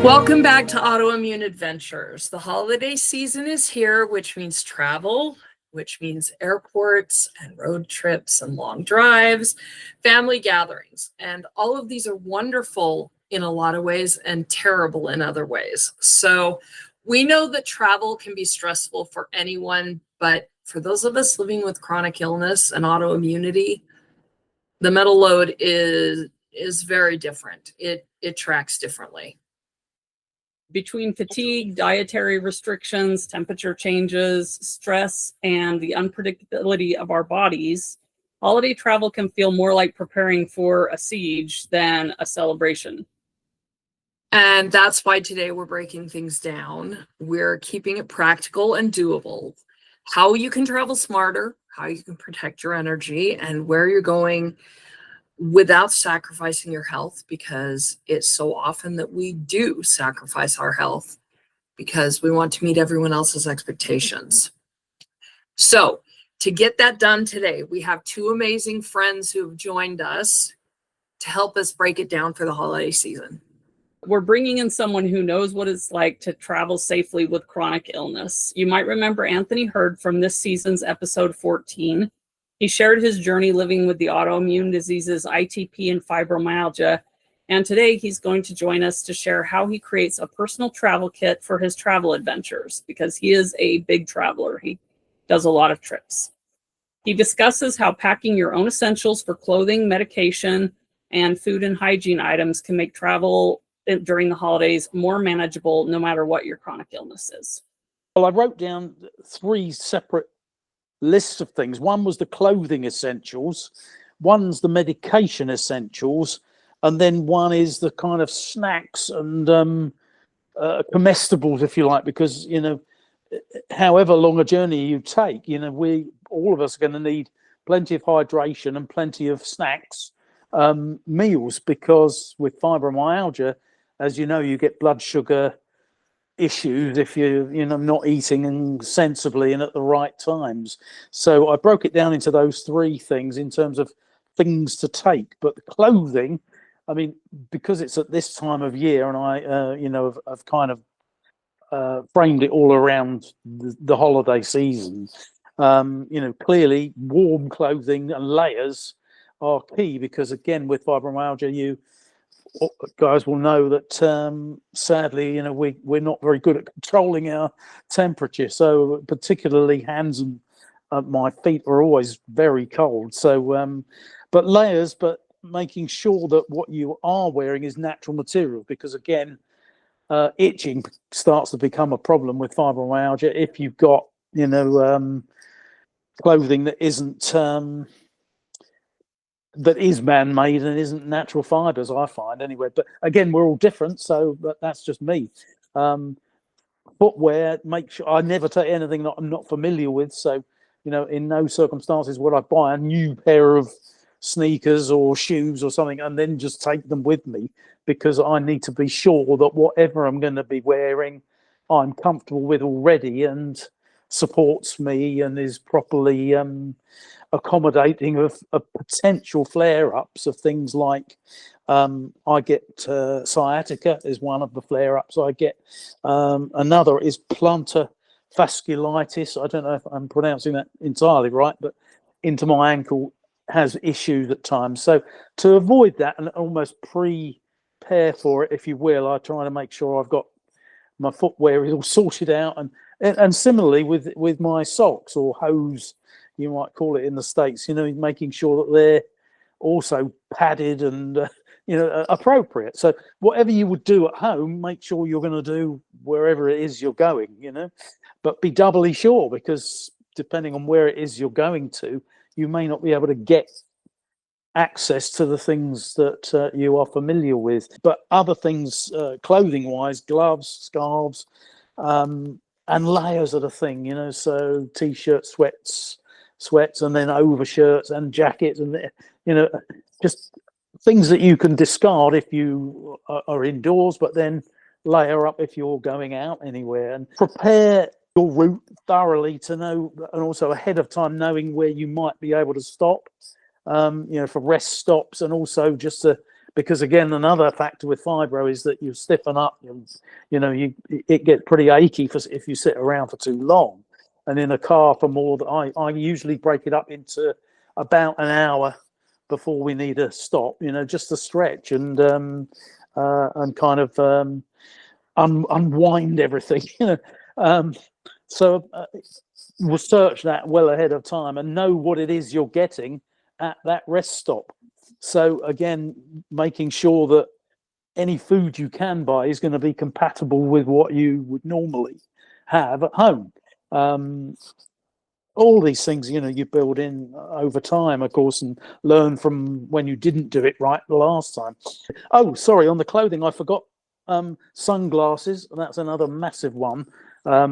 Welcome back to Autoimmune Adventures. The holiday season is here, which means travel, which means airports and road trips and long drives, family gatherings. And all of these are wonderful in a lot of ways and terrible in other ways. So we know that travel can be stressful for anyone, but for those of us living with chronic illness and autoimmunity, the mental load is very different. It tracks differently. Between fatigue, dietary restrictions, temperature changes, stress, and the unpredictability of our bodies, holiday travel can feel more like preparing for a siege than a celebration. And that's why today we're breaking things down. We're keeping it practical and doable. How you can travel smarter, how you can protect your energy, and where you're going without sacrificing your health, because it's so often that we do sacrifice our health because we want to meet everyone else's expectations. So to get that done today, we have two amazing friends who have joined us to help us break it down for the holiday season. We're bringing in someone who knows what it's like to travel safely with chronic illness. You might remember Anthony Hurd from this season's episode 14. He shared his journey living with the autoimmune diseases ITP and fibromyalgia, and today he's going to join us to share how he creates a personal travel kit for his travel adventures, because he is a big traveler. He does a lot of trips. He discusses how packing your own essentials for clothing, medication, and food and hygiene items can make travel during the holidays more manageable, no matter what your chronic illness is. Well, I wrote down 3 separate lists of things. One was the clothing essentials, one's the medication essentials, and then one is the kind of snacks and comestibles, if you like, because, you know, however long a journey you take, you know, all of us are going to need plenty of hydration and plenty of snacks, meals, because with fibromyalgia, as you know, you get blood sugar issues if you're not eating sensibly and at the right times. So I broke it down into those 3 things in terms of things to take. But the clothing, I mean, because it's at this time of year, and I I've kind of framed it all around the holiday season. Clearly warm clothing and layers are key, because again, with fibromyalgia, you guys will know that sadly, we're not very good at controlling our temperature. So particularly hands and my feet are always very cold. So, but layers, but making sure that what you are wearing is natural material, because again, itching starts to become a problem with fibromyalgia if you've got, clothing that is man-made and isn't natural fibers, I find anyway. But again, we're all different, so but that's just me. Footwear, make sure I never take anything that I'm not familiar with. So, in no circumstances would I buy a new pair of sneakers or shoes or something and then just take them with me, because I need to be sure that whatever I'm going to be wearing, I'm comfortable with already and supports me and is properly accommodating of potential flare-ups of things like I get sciatica is one of the flare-ups I get. Another is plantar fasciitis. I don't know if I'm pronouncing that entirely right, but into my ankle has issues at times. So to avoid that and almost prepare for it, if you will, I try to make sure I've got my footwear is all sorted out, and similarly with my socks or hose, you might call it in the States, making sure that they're also padded and, appropriate. So whatever you would do at home, make sure you're going to do wherever it is you're going, but be doubly sure, because depending on where it is you're going to, you may not be able to get access to the things that you are familiar with. But other things, clothing-wise, gloves, scarves, and layers are the thing, so T-shirts, sweats, and then overshirts and jackets, and just things that you can discard if you are indoors, but then layer up if you're going out anywhere, and prepare your route thoroughly to know, and also ahead of time knowing where you might be able to stop, for rest stops, and also just to because again, another factor with fibro is that you stiffen up. It gets pretty achy if you sit around for too long. And in a car for more than I usually break it up into about an hour before we need a stop. Just to stretch and kind of unwind everything. So research that well ahead of time and know what it is you're getting at that rest stop. So again, making sure that any food you can buy is going to be compatible with what you would normally have at home. All these things, you build in over time, of course, and learn from when you didn't do it right the last time. Oh, sorry, on the clothing, I forgot sunglasses. That's another massive one.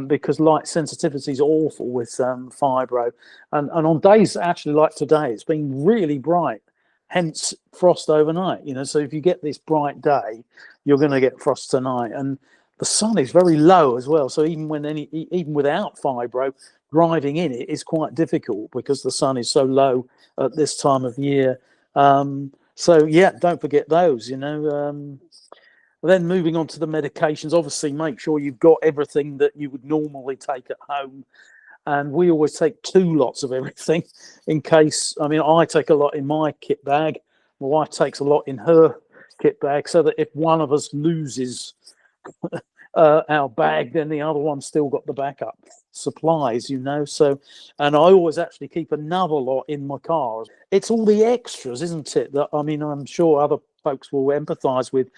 Because light sensitivity is awful with fibro, and on days actually like today, it's been really bright, hence frost overnight. So if you get this bright day, you're going to get frost tonight, and the sun is very low as well. So even without fibro, driving in it is quite difficult because the sun is so low at this time of year. So yeah, don't forget those. Then moving on to the medications, obviously make sure you've got everything that you would normally take at home. And we always take 2 lots of everything in case, I take a lot in my kit bag. My wife takes a lot in her kit bag so that if one of us loses our bag, then the other one's still got the backup supplies, So, and I always actually keep another lot in my car. It's all the extras, isn't it? That, I'm sure other folks will empathise with.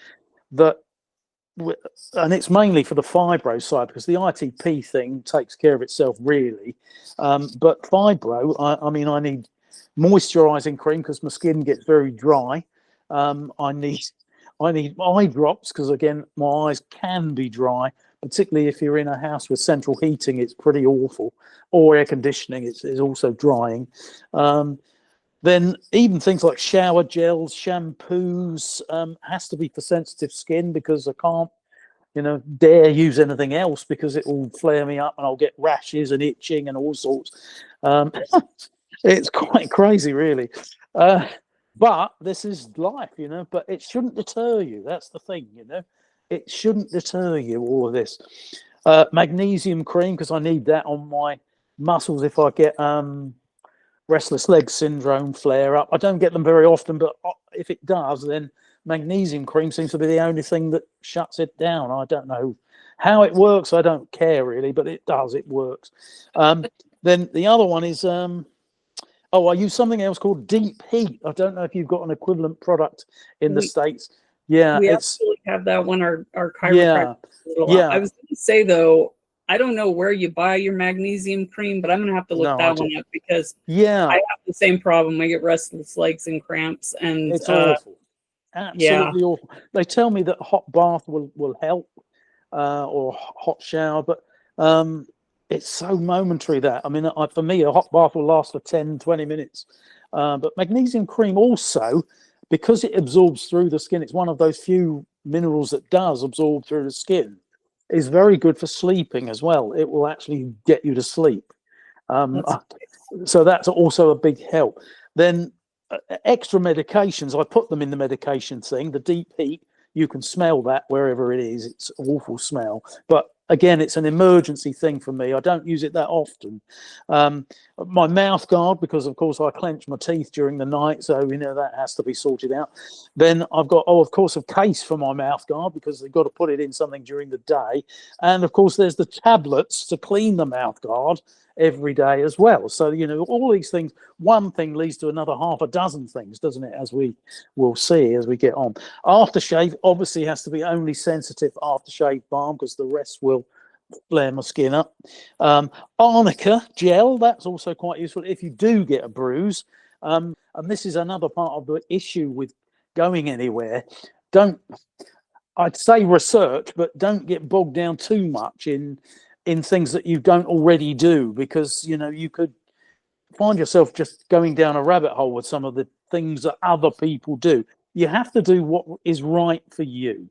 And it's mainly for the fibro side because the ITP thing takes care of itself really, but fibro, I need moisturizing cream because my skin gets very dry. I need eye drops because again my eyes can be dry, particularly if you're in a house with central heating. It's pretty awful, or air conditioning. It's also drying. Then even things like shower gels, shampoos, has to be for sensitive skin because I can't, dare use anything else because it will flare me up and I'll get rashes and itching and all sorts. It's quite crazy, really. But this is life, but it shouldn't deter you. That's the thing, It shouldn't deter you, all of this. Magnesium cream, because I need that on my muscles if I get... restless leg syndrome flare up. I don't get them very often, but if it does, then magnesium cream seems to be the only thing that shuts it down. I don't know how it works. I don't care really, but it does. It works. Then the other one is, I use something else called Deep Heat. I don't know if you've got an equivalent product in the States. Yeah, we absolutely have that one. Our chiropractor. Yeah. I was going to say though, I don't know where you buy your magnesium cream, but I'm going to have to look that one up because I have the same problem. I get restless legs and cramps, and it's awful. Absolutely awful. They tell me that hot bath will help, or hot shower, but it's so momentary that, for me, a hot bath will last for 10, 20 minutes. But magnesium cream also, because it absorbs through the skin, it's one of those few minerals that does absorb through the skin, is very good for sleeping as well. It will actually get you to sleep. So that's also a big help. Then extra medications, I put them in the medication thing. The Deep Heat, you can smell that wherever it is. It's an awful smell. But again, it's an emergency thing for me. I don't use it that often. My mouth guard, because of course I clench my teeth during the night, so that has to be sorted out. Then I've got, of course, a case for my mouth guard because they've got to put it in something during the day. And of course, there's the tablets to clean the mouth guard every day as well. So, all these things, one thing leads to another half a dozen things, doesn't it, as we will see as we get on. Aftershave obviously has to be only sensitive aftershave balm because the rest will flare my skin up. Arnica gel, that's also quite useful if you do get a bruise. And this is another part of the issue with going anywhere. I'd say research, but don't get bogged down too much in things that you don't already do, because you could find yourself just going down a rabbit hole with some of the things that other people do. You have to do what is right for you.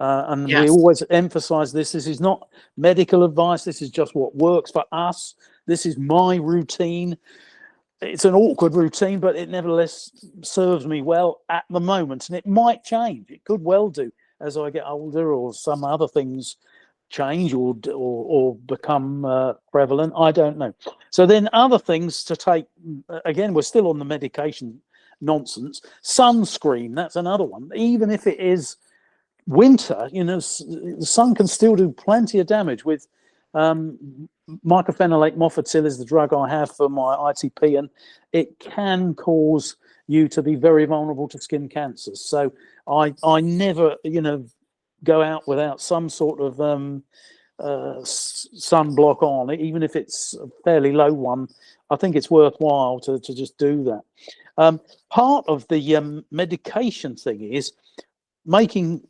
And we always emphasize this. This is not medical advice. This is just what works for us. This is my routine. it's an awkward routine, but it nevertheless serves me well at the moment, and it might change. It could well do as I get older, or some other things change or become prevalent. I don't know. So then other things to take, again, we're still on the medication nonsense. Sunscreen, that's another one. Even if it is winter, the sun can still do plenty of damage. With mycophenolate mofetil is the drug I have for my ITP, and it can cause you to be very vulnerable to skin cancers. So I never, go out without some sort of sunblock on, even if it's a fairly low one. I think it's worthwhile to just do that. Part of the medication thing is making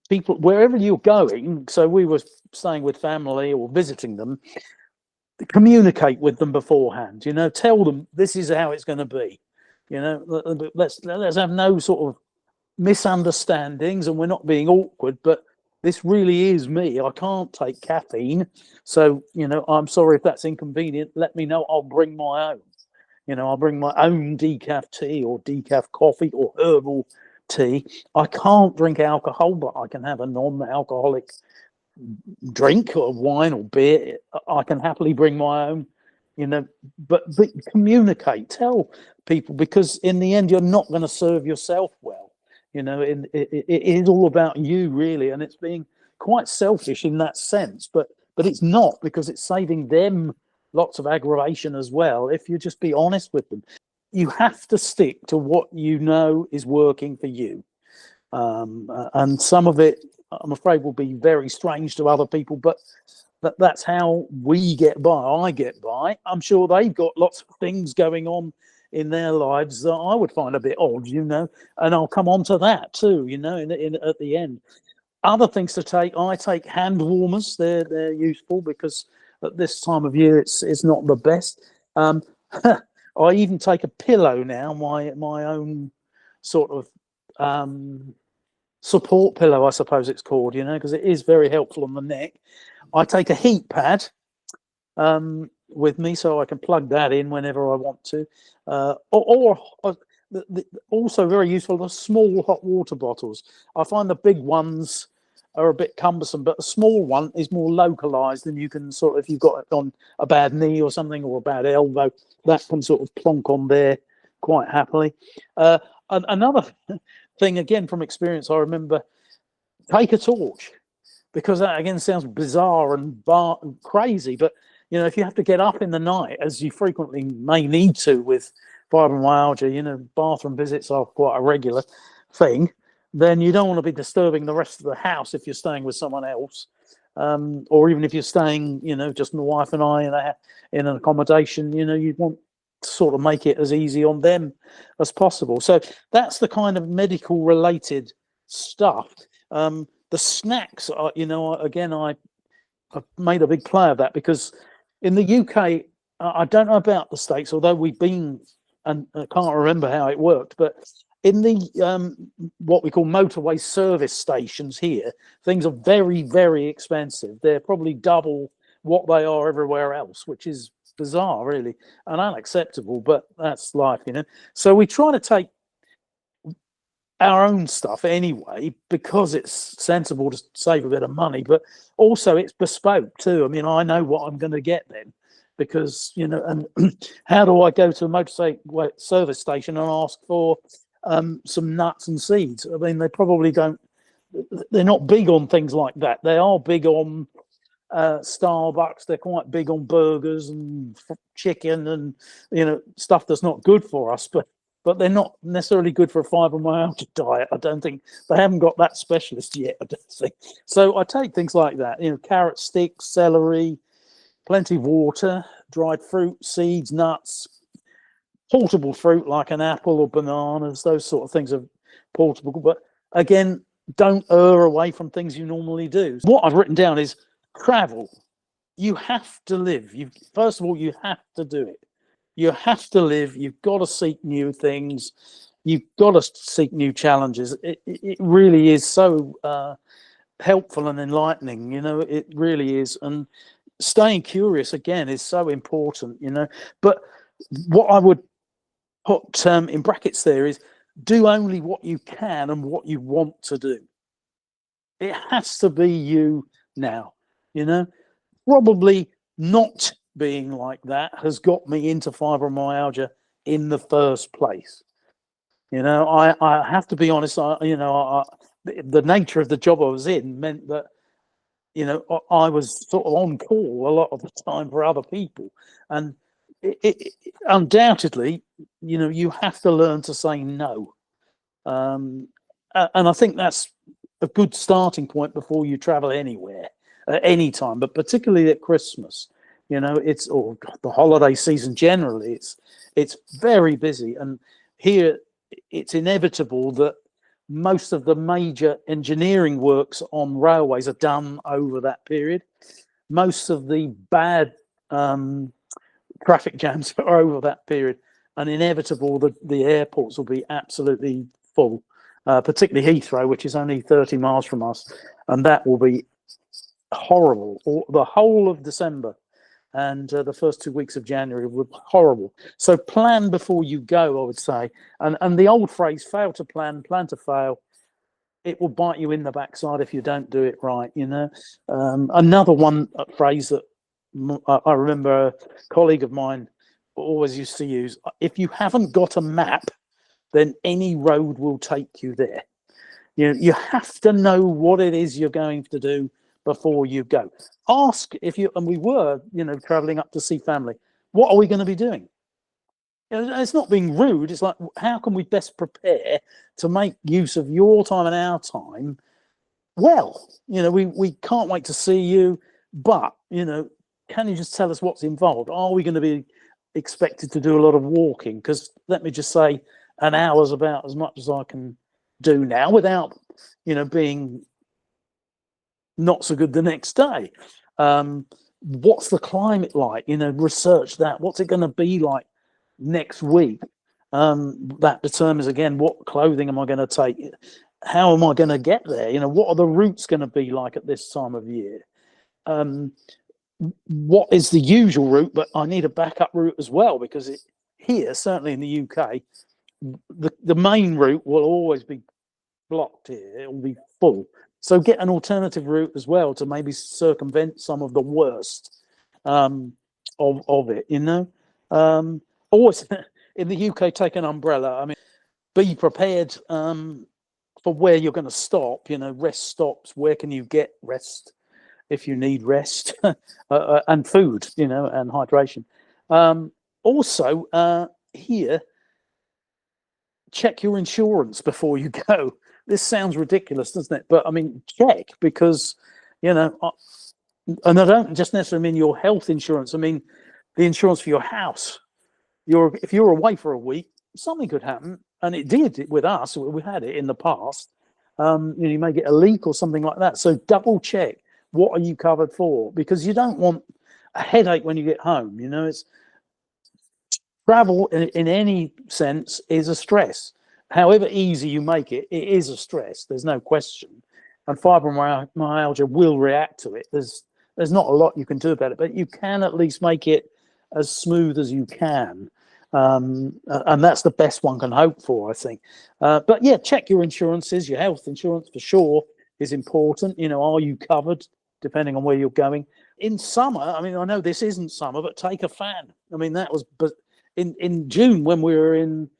people, wherever you're going, so we were staying with family or visiting them, communicate with them beforehand, tell them this is how it's going to be, let's have no sort of misunderstandings, and we're not being awkward, but this really is me. I can't take caffeine, so I'm sorry if that's inconvenient. Let me know. I'll bring my own. I'll bring my own decaf tea or decaf coffee or herbal tea. I can't drink alcohol, but I can have a non-alcoholic drink or wine or beer. I can happily bring my own. But communicate, tell people, because in the end, you're not going to serve yourself well. It is all about you, really, and it's being quite selfish in that sense. But it's not, because it's saving them lots of aggravation as well. If you just be honest with them, you have to stick to what is working for you. And some of it, I'm afraid, will be very strange to other people, but that's how we get by. I get by. I'm sure they've got lots of things going on in their lives that I would find a bit odd, and I'll come on to that too, at the end. Other things to take, I take hand warmers. They're useful, because at this time of year it's not the best. I even take a pillow now, my own sort of support pillow, I suppose it's called, because it is very helpful on the neck. I take a heat pad with me, so I can plug that in whenever I want to. Also very useful, the small hot water bottles. I find the big ones are a bit cumbersome, but a small one is more localized, and you can sort of, if you've got it on a bad knee or something, or a bad elbow, that can sort of plonk on there quite happily. Another thing, again from experience, I remember, take a torch, because that again sounds bizarre and crazy, but if you have to get up in the night, as you frequently may need to with fibromyalgia, bathroom visits are quite a regular thing, then you don't want to be disturbing the rest of the house if you're staying with someone else, or even if you're staying, just my wife and I in an accommodation, you want to sort of make it as easy on them as possible. So that's the kind of medical related stuff. The snacks are, again, I've made a big play of that, because in the UK, I don't know about the States, although we've been, and I can't remember how it worked, but in the what we call motorway service stations here, things are very, very expensive. They're probably double what they are everywhere else, which is bizarre, really, and unacceptable, but that's life, So we try to take our own stuff anyway, because it's sensible to save a bit of money, but also it's bespoke too. I mean, I know what I'm going to get then, because and how do I go to a motorway service station and ask for some nuts and seeds? I mean, they probably don't, they're not big on things like that. They are big on Starbucks. They're quite big on burgers and chicken and stuff that's not good for us, but they're not necessarily good for a fibromyalgia diet. I don't think they haven't got that specialist yet, I don't think. So I take things like that, carrot sticks, celery, plenty of water, dried fruit, seeds, nuts, portable fruit like an apple or bananas. Those sort of things are portable, but again, don't err away from things you normally do. What I've written down is travel. You have to live. First of all, you have to do it. You have to live. You've got to seek new things. You've got to seek new challenges. It really is so helpful and enlightening. It really is. And staying curious again is so important. But what I would hot in brackets there is do only what you can and what you want to do. It has to be you now, you know. Probably not being like that has got me into fibromyalgia in the first place. You know, I have to be honest. The nature of the job I was in meant that, you know, I was sort of on call a lot of the time for other people, and it undoubtedly, you know, you have to learn to say no, and I think that's a good starting point before you travel anywhere at any time, but particularly at Christmas. You know, or the holiday season generally. It's very busy, and here it's inevitable that most of the major engineering works on railways are done over that period. Most of the bad traffic jams are over that period, and inevitable that the airports will be absolutely full, particularly Heathrow, which is only 30 miles from us, and that will be horrible. The whole of December and the first 2 weeks of January were horrible. So plan before you go, I would say. And the old phrase, fail to plan, plan to fail, it will bite you in the backside if you don't do it right, you know. Another phrase that I remember a colleague of mine always used to use, if you haven't got a map, then any road will take you there. You know, you have to know what it is you're going to do before you go. Ask if you, and we were, you know, traveling up to see family, what are we going to be doing? You know, it's not being rude. It's like, how can we best prepare to make use of your time and our time? Well, you know, we can't wait to see you, but, you know, can you just tell us what's involved? Are we going to be expected to do a lot of walking? Because let me just say, an hour's about as much as I can do now without, you know, being not so good the next day. What's the climate like? You know, research that. What's it going to be like next week? That determines again, what clothing am I going to take? How am I going to get there? You know, what are the routes going to be like at this time of year? What is the usual route? But I need a backup route as well, because here, certainly in the UK, the main route will always be blocked here. It will be full. So get an alternative route as well to maybe circumvent some of the worst of it, you know. Always in the UK, take an umbrella. I mean, be prepared for where you're going to stop, you know, rest stops. Where can you get rest if you need rest? And food, you know, and hydration. Also, here, check your insurance before you go. This sounds ridiculous, doesn't it? But I mean, check, because, you know, and I don't just necessarily mean your health insurance. I mean the insurance for your house. If you're away for a week, something could happen, and it did with us. We had it in the past. You know, you may get a leak or something like that. So double check, what are you covered for? Because you don't want a headache when you get home. You know, it's travel in any sense is a stress. However easy you make it, it is a stress. There's no question, and fibromyalgia will react to it. There's not a lot you can do about it, but you can at least make it as smooth as you can, and that's the best one can hope for, I think. But yeah, check your insurances. Your health insurance for sure is important. You know, are you covered depending on where you're going? In summer, I mean, I know this isn't summer, but take a fan. I mean, that was, but in June when we were in.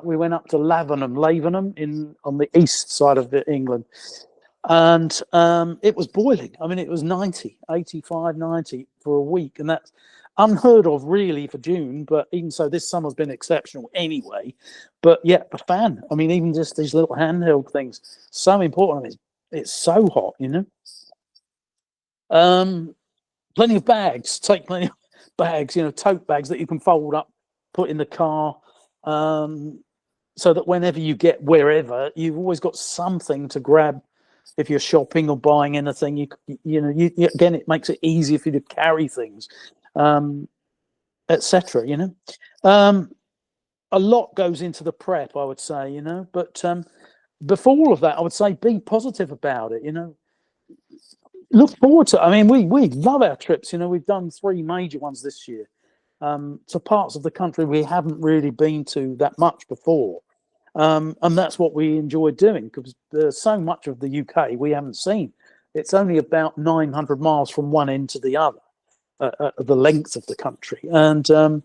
We went up to Lavenham on the east side of England, and it was boiling. I mean, it was 85, 90 for a week, and that's unheard of really for June, but even so, this summer's been exceptional anyway. But yeah, the fan, I mean, even just these little handheld things, so important. I mean, it's so hot, you know. Plenty of bags, take plenty of bags, you know, tote bags that you can fold up, put in the car, so that whenever you get wherever, you've always got something to grab. If you're shopping or buying anything, you know, again, it makes it easier for you to carry things, etc. You know, a lot goes into the prep, I would say, you know, but before all of that, I would say be positive about it. You know, look forward to. I mean, we love our trips. You know, we've done 3 major ones this year. to parts of the country we haven't really been to that much before. And that's what we enjoy doing, because there's so much of the UK we haven't seen. It's only about 900 miles from one end to the other, the length of the country. And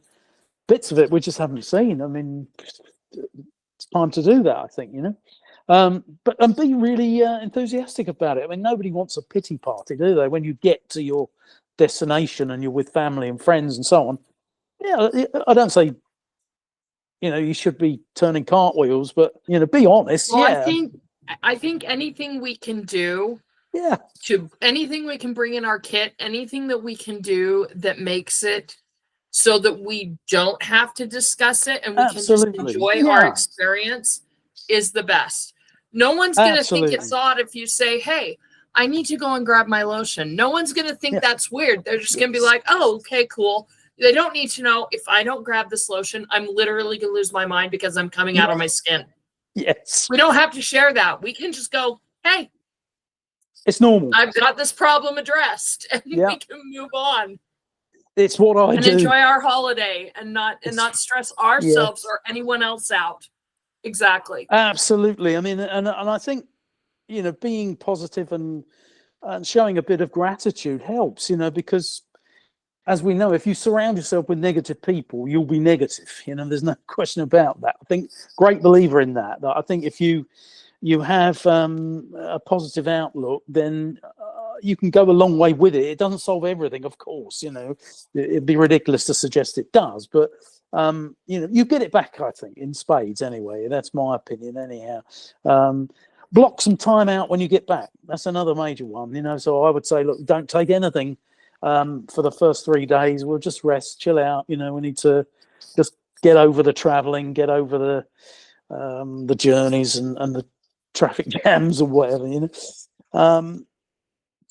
bits of it we just haven't seen. I mean, it's time to do that, I think, but and be really enthusiastic about it. I mean, nobody wants a pity party, do they? When you get to your destination and you're with family and friends and so on. Yeah, I don't say, you should be turning cartwheels, but be honest. Well, Yeah, I think anything we can do, yeah, anything we can bring in our kit, anything that we can do that makes it so that we don't have to discuss it and we can just enjoy our experience is the best. No one's going to think it's odd if you say, hey, I need to go and grab my lotion. No one's going to think that's weird. They're just going to be like, oh, okay, cool. They don't need to know, if I don't grab this lotion, I'm literally going to lose my mind because I'm coming out of my skin. Yes. We don't have to share that. We can just go, hey, it's normal. I've got this problem addressed, and we can move on. It's what I do. And enjoy our holiday and not stress ourselves or anyone else out. Exactly. Absolutely. I mean, and I think, being positive and showing a bit of gratitude helps, because as we know, if you surround yourself with negative people, you'll be negative. There's no question about that. I think great believer in that. I think if you have a positive outlook, then you can go a long way with it. It doesn't solve everything, of course. It'd be ridiculous to suggest it does, but you get it back, I think, in spades anyway. That's my opinion anyhow. Block some time out when you get back. That's another major one. So I would say, look, don't take anything for the first 3 days. We'll just rest, chill out. We need to just get over the traveling, get over the journeys and the traffic jams or whatever.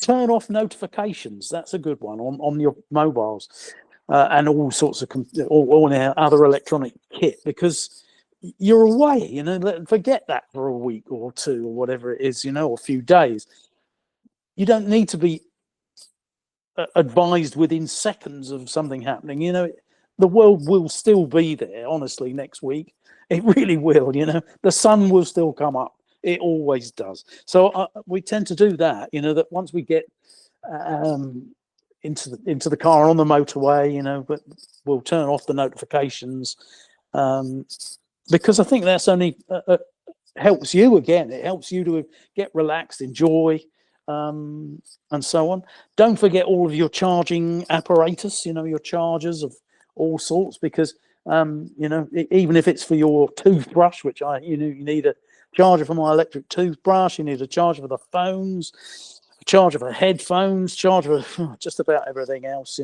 Turn off notifications. That's a good one on your mobiles and all sorts of all other electronic kit, because you're away. Forget that for a week or two or whatever it is. Or a few days. You don't need to be advised within seconds of something happening. The world will still be there, honestly, next week. It really will. The sun will still come up. It always does. So we tend to do that, that once we get into the car on the motorway, but we'll turn off the notifications, because I think that's only helps you again. It helps you to get relaxed, enjoy, and so on. Don't forget all of your charging apparatus, your chargers of all sorts, because even if it's for your toothbrush, which you need a charger for my electric toothbrush, you need a charger for the phones, a charger for headphones, charger for just about everything else.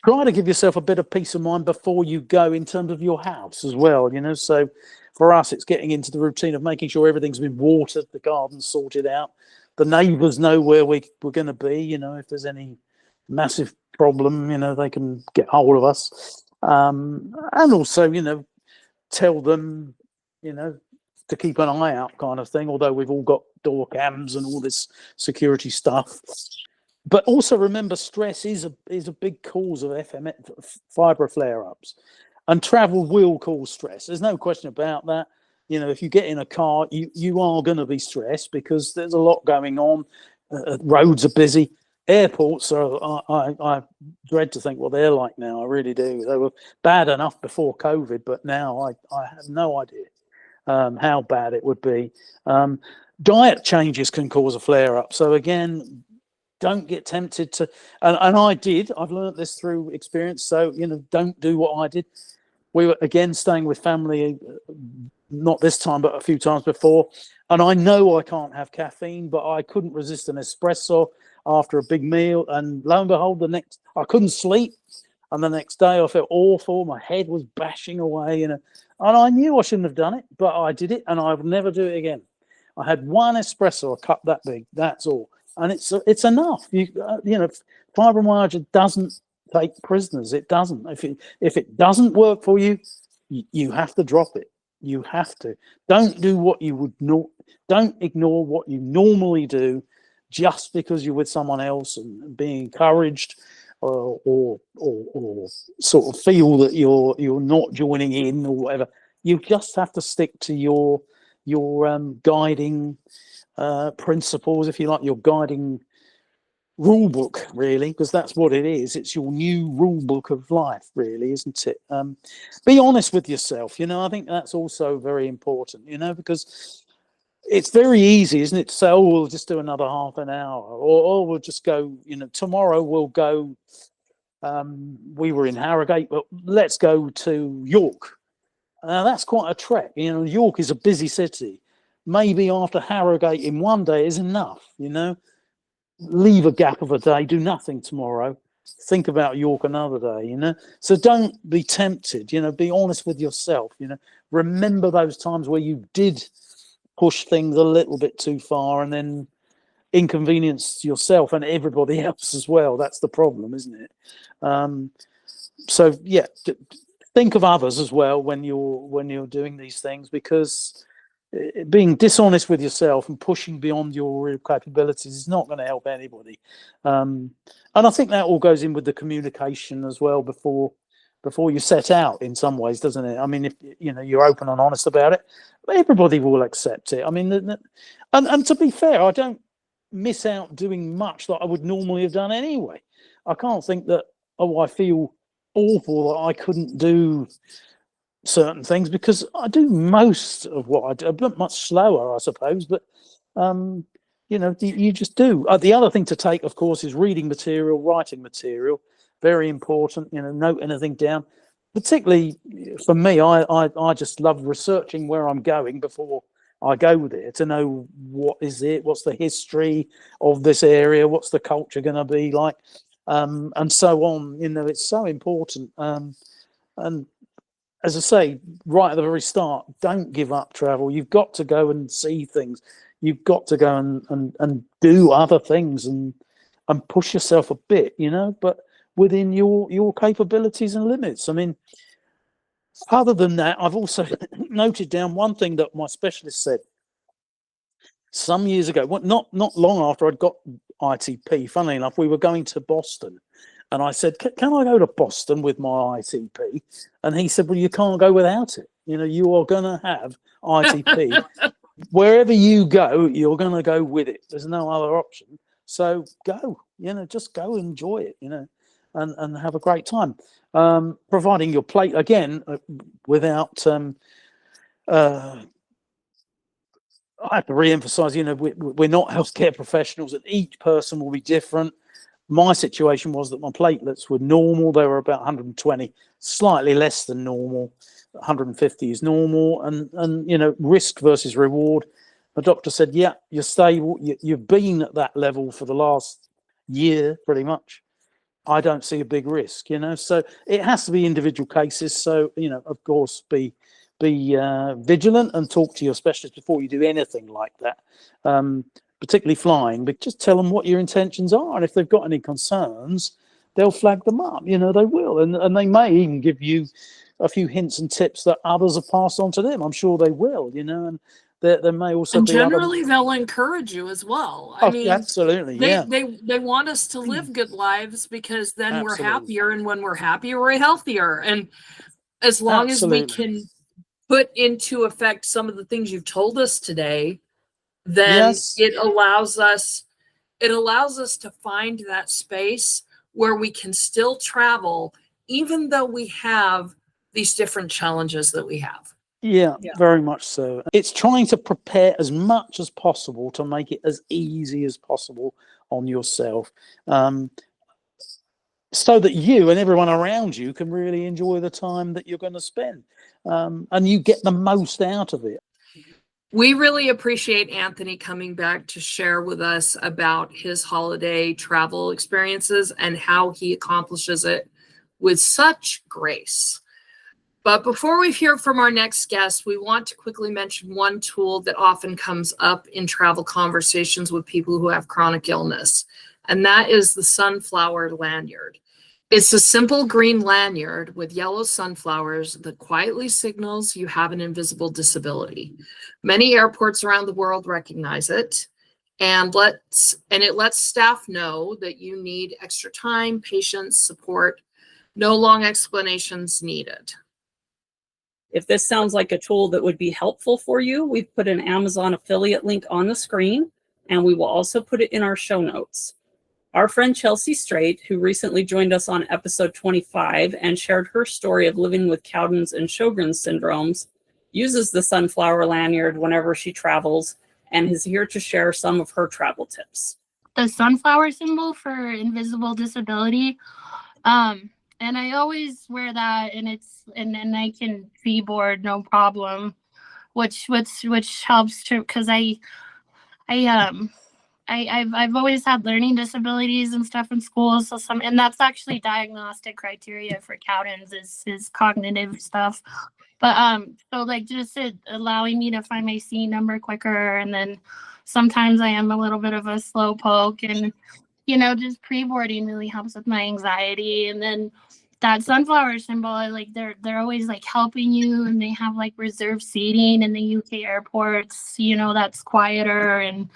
Try to give yourself a bit of peace of mind before you go in terms of your house as well. So for us, it's getting into the routine of making sure everything's been watered, the garden's sorted out, the neighbours know where we're going to be. If there's any massive problem, they can get hold of us, and also tell them to keep an eye out, kind of thing, although we've all got door cams and all this security stuff. But also remember, stress is a big cause of fibre flare-ups, and travel will cause stress. There's no question about that. If you get in a car, you are going to be stressed because there's a lot going on. Roads are busy. Airports are, I dread to think what they're like now. I really do. They were bad enough before COVID, but now I have no idea how bad it would be. Diet changes can cause a flare-up. So again, don't get tempted to, and I've learned this through experience. So, don't do what I did. We were again staying with family, not this time, but a few times before. And I know I can't have caffeine, but I couldn't resist an espresso after a big meal. And lo and behold, I couldn't sleep. And the next day I felt awful. My head was bashing away, and I knew I shouldn't have done it, but I did it, and I would never do it again. I had one espresso, a cup that big, that's all. And it's enough. Fibromyalgia doesn't take prisoners. It doesn't. If it doesn't work for you, you have to drop it. You have to. Don't do what you would don't ignore what you normally do just because you're with someone else and being encouraged or sort of feel that you're not joining in or whatever. You just have to stick to your guiding principles, if you like, your guiding rule book, really, because that's what it is. It's your new rule book of life, really, isn't it? Be honest with yourself. I think that's also very important, because it's very easy, isn't it, to say, oh, we'll just do another half an hour, or we'll just go, tomorrow we'll go, we were in Harrogate, but let's go to York. Now that's quite a trek. York is a busy city. Maybe after Harrogate in one day is enough, leave a gap of a day, do nothing tomorrow, think about York another day, so don't be tempted, be honest with yourself, remember those times where you did push things a little bit too far and then inconvenienced yourself and everybody else as well. That's the problem, isn't it? So yeah, think of others as well when you're doing these things, because being dishonest with yourself and pushing beyond your real capabilities is not going to help anybody. And I think that all goes in with the communication as well before you set out, in some ways, doesn't it? I mean, if you're open and honest about it, everybody will accept it. I mean, and to be fair, I don't miss out doing much that I would normally have done anyway. I can't think that, I feel awful that I couldn't do certain things, because I do most of what I do, a bit much slower, I suppose, but you just do. The other thing to take, of course, is reading material, writing material. Very important. Note anything down. Particularly for me, I just love researching where I'm going before I go there, to know what's the history of this area, what's the culture going to be like, and so on. It's so important. And as I say, right at the very start, don't give up travel. You've got to go and see things. You've got to go and do other things and push yourself a bit, but within your capabilities and limits. I mean, other than that, I've also noted down one thing that my specialist said some years ago, not long after I'd got ITP. Funnily enough, we were going to Boston. And I said, can I go to Boston with my ITP? And he said, well, you can't go without it. You are going to have ITP. Wherever you go, you're going to go with it. There's no other option. So go, just go enjoy it, and have a great time. Providing your plate, again, without... I have to re-emphasize, we're not healthcare professionals, and each person will be different. My situation was that my platelets were normal. They were about 120, slightly less than normal. 150 is normal, and risk versus reward. The doctor said, yeah, you're stable. You've been at that level for the last year, pretty much. I don't see a big risk, so it has to be individual cases. So, of course, be vigilant and talk to your specialist before you do anything like that. Particularly flying, but just tell them what your intentions are, and if they've got any concerns, they'll flag them up. They will, and they may even give you a few hints and tips that others have passed on to them. I'm sure they will, and there may also and be generally they'll encourage you as well. I mean, absolutely, they want us to live good lives, because then we're happier, and when we're happier, we're healthier. And as long as we can put into effect some of the things you've told us today, then it allows us to find that space where we can still travel, even though we have these different challenges that we have. Yeah, very much so. It's trying to prepare as much as possible to make it as easy as possible on yourself, so that you and everyone around you can really enjoy the time that you're going to spend, and you get the most out of it. We really appreciate Anthony coming back to share with us about his holiday travel experiences and how he accomplishes it with such grace. But before we hear from our next guest, we want to quickly mention one tool that often comes up in travel conversations with people who have chronic illness, and that is the Sunflower Lanyard. It's a simple green lanyard with yellow sunflowers that quietly signals you have an invisible disability. Many airports around the world recognize it, and it lets staff know that you need extra time, patience, support. No long explanations needed. If this sounds like a tool that would be helpful for you, we've put an Amazon affiliate link on the screen, and we will also put it in our show notes. Our friend Chelsea Streit, who recently joined us on episode 25 and shared her story of living with Cowden's and Sjogren's syndromes, uses the sunflower lanyard whenever she travels and is here to share some of her travel tips. The sunflower symbol for invisible disability. And I always wear that, and then I can keyboard no problem, which helps to, because I've always had learning disabilities and stuff in school. So and that's actually diagnostic criteria for Cowden's is cognitive stuff. But so like just allowing me to find my C number quicker, and then sometimes I am a little bit of a slow poke, and just pre-boarding really helps with my anxiety. And then that sunflower symbol, like they're always like helping you, and they have like reserved seating in the UK airports, that's quieter and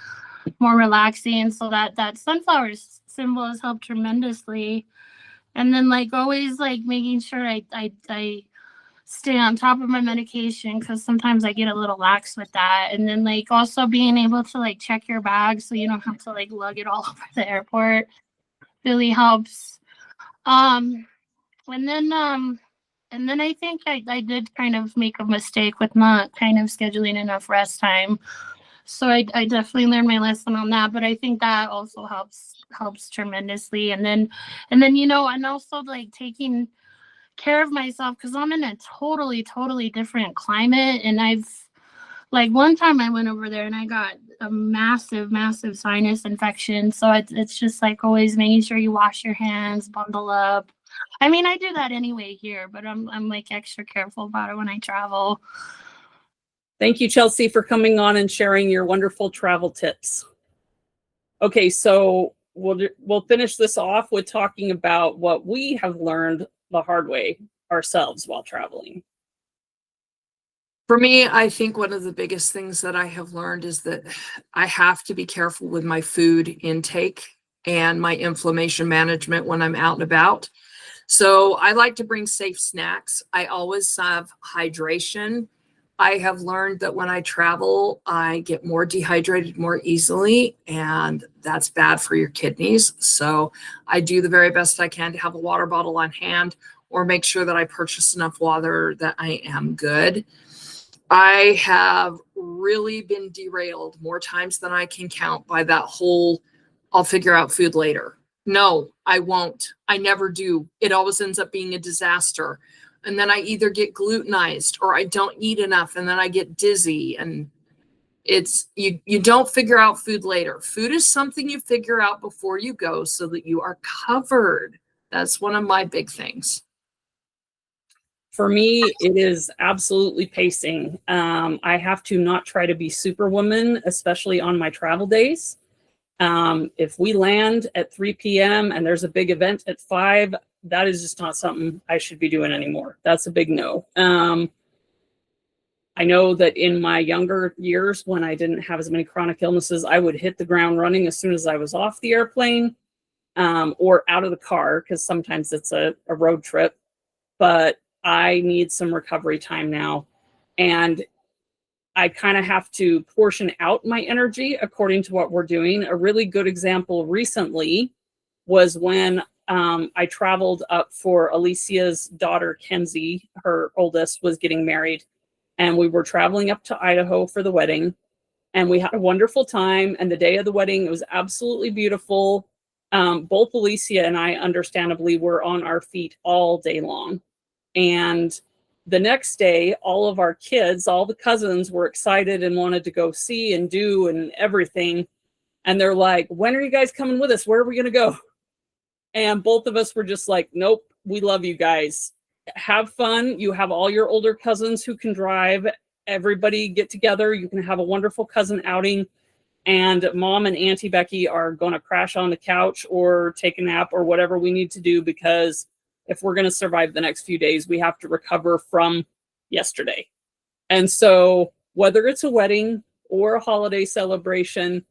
more relaxing. So that sunflower symbol has helped tremendously. And then like always like making sure I stay on top of my medication, because sometimes I get a little lax with that. And then like also being able to like check your bag so you don't have to like lug it all over the airport really helps. And then I think I did kind of make a mistake with not kind of scheduling enough rest time. So I definitely learned my lesson on that, but I think that also helps tremendously. And then and also like taking care of myself, because I'm in a totally different climate. And I've like one time I went over there and I got a massive sinus infection. So it's just like always making sure you wash your hands, bundle up. I mean, I do that anyway here, but I'm like extra careful about it when I travel. Thank you, Chelsea, for coming on and sharing your wonderful travel tips. Okay, so we'll finish this off with talking about what we have learned the hard way ourselves while traveling. For me, I think one of the biggest things that I have learned is that I have to be careful with my food intake and my inflammation management when I'm out and about. So I like to bring safe snacks. I always have hydration. I have learned that when I travel, I get more dehydrated more easily, and that's bad for your kidneys. So I do the very best I can to have a water bottle on hand, or make sure that I purchase enough water that I am good. I have really been derailed more times than I can count by that whole, I'll figure out food later. No, I won't. I never do. It always ends up being a disaster. And then I either get glutenized or I don't eat enough, and then I get dizzy. And it's you don't figure out food later. Food is something you figure out before you go so that you are covered. That's one of my big things. For me, it is absolutely pacing. I have to not try to be superwoman, especially on my travel days. If we land at 3 p.m. and there's a big event at 5, that is just not something I should be doing anymore. That's a big no. I know that in my younger years, when I didn't have as many chronic illnesses, I would hit the ground running as soon as I was off the airplane, or out of the car, because sometimes it's a road trip. But I need some recovery time now. And I kind of have to portion out my energy according to what we're doing. A really good example recently was when I traveled up for Alicia's daughter, Kenzie. Her oldest was getting married, and we were traveling up to Idaho for the wedding, and we had a wonderful time. And the day of the wedding, it was absolutely beautiful. Both Alicia and I, understandably, were on our feet all day long. And the next day, all of our kids, all the cousins, were excited and wanted to go see and do and everything. And they're like, when are you guys coming with us? Where are we going to go? And both of us were just like, nope, we love you guys. Have fun. You have all your older cousins who can drive. Everybody get together. You can have a wonderful cousin outing. And Mom and Auntie Becky are going to crash on the couch or take a nap or whatever we need to do, because if we're going to survive the next few days, we have to recover from yesterday. And so whether it's a wedding or a holiday celebration,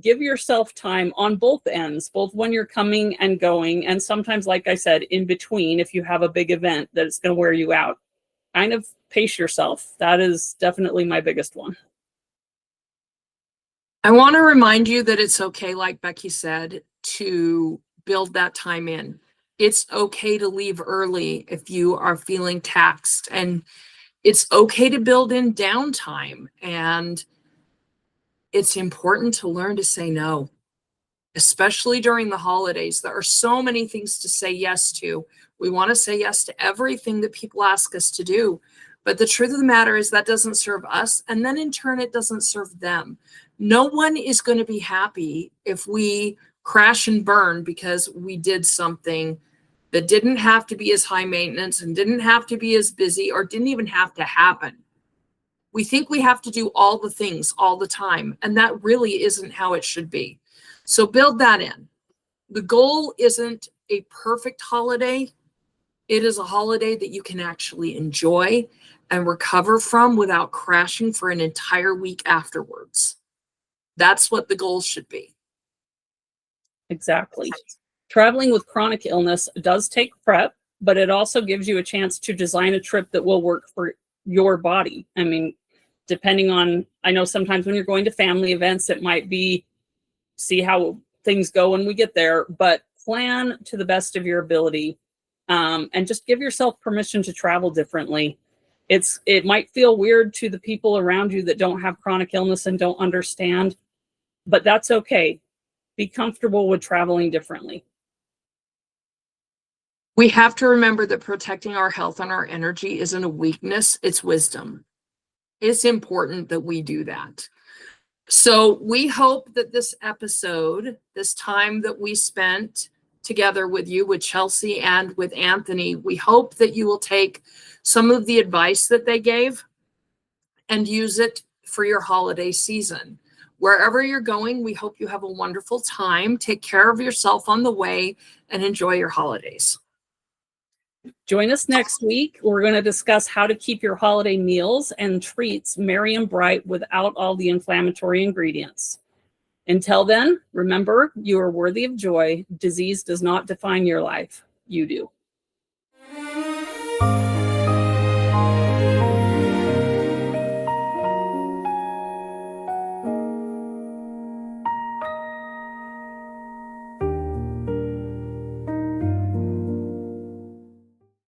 give yourself time on both ends, both when you're coming and going, and sometimes, like I said, in between, if you have a big event that it's going to wear you out. Kind of pace yourself. That is definitely my biggest one. I want to remind you that it's okay, like Becky said, to build that time in. It's okay to leave early if you are feeling taxed, and it's okay to build in downtime. And it's important to learn to say no, especially during the holidays. There are so many things to say yes to. We want to say yes to everything that people ask us to do. But the truth of the matter is that doesn't serve us. And then in turn, it doesn't serve them. No one is going to be happy if we crash and burn because we did something that didn't have to be as high maintenance and didn't have to be as busy or didn't even have to happen. We think we have to do all the things all the time, and that really isn't how it should be. So build that in. The goal isn't a perfect holiday. It is a holiday that you can actually enjoy and recover from without crashing for an entire week afterwards. That's what the goal should be. Exactly. Traveling with chronic illness does take prep, but it also gives you a chance to design a trip that will work for your body. I mean, depending on, I know sometimes when you're going to family events, it might be see how things go when we get there, but plan to the best of your ability, and just give yourself permission to travel differently. It might feel weird to the people around you that don't have chronic illness and don't understand, but that's okay. Be comfortable with traveling differently. We have to remember that protecting our health and our energy isn't a weakness, it's wisdom. It's important that we do that. So we hope that this episode, this time that we spent together with you, with Chelsea and with Anthony, we hope that you will take some of the advice that they gave and use it for your holiday season. Wherever you're going, we hope you have a wonderful time. Take care of yourself on the way and enjoy your holidays. Join us next week. We're going to discuss how to keep your holiday meals and treats merry and bright without all the inflammatory ingredients. Until then, remember, you are worthy of joy. Disease does not define your life. You do.